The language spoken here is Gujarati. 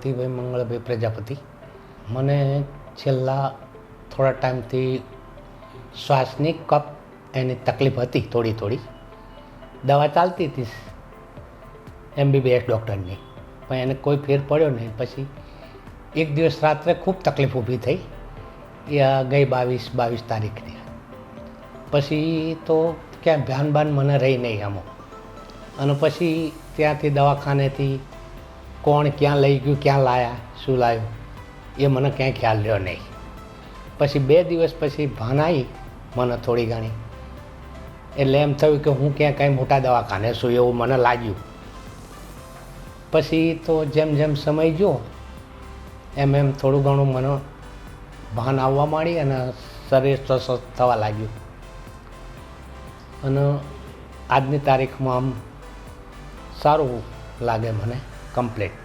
શાંતિભાઈ મંગળભાઈ પ્રજાપતિ. મને છેલ્લા થોડા ટાઈમથી શ્વાસની કફ એની તકલીફ હતી થોડી. દવા ચાલતી હતી MBBS ડૉક્ટરની, પણ એને કોઈ ફેર પડ્યો નહીં. પછી એક દિવસ રાત્રે ખૂબ તકલીફ ઊભી થઈ, એ ગઈ 22 તારીખની. પછી તો ક્યાં ધ્યાન બાન મને રહી નહીં આમાં. અને પછી ત્યાંથી દવાખાનેથી કોણ ક્યાં લઈ ગયું, ક્યાં લાયા, શું લાવ્યું એ મને ક્યાંય ખ્યાલ રહ્યો નહીં. પછી 2 દિવસ પછી ભાન આવી મને થોડી ઘણી, એટલે એમ થયું કે હું ક્યાં કાંઈ મોટા દવાખાને છું એવું મને લાગ્યું. પછી તો જેમ સમય ગયો એમ થોડું ઘણું મને ભાન આવવા માંડી અને શરીર સ્વસ્થ થવા લાગ્યું. અને આજની તારીખમાં આમ સારું લાગે મને કમ્પ્લીટ.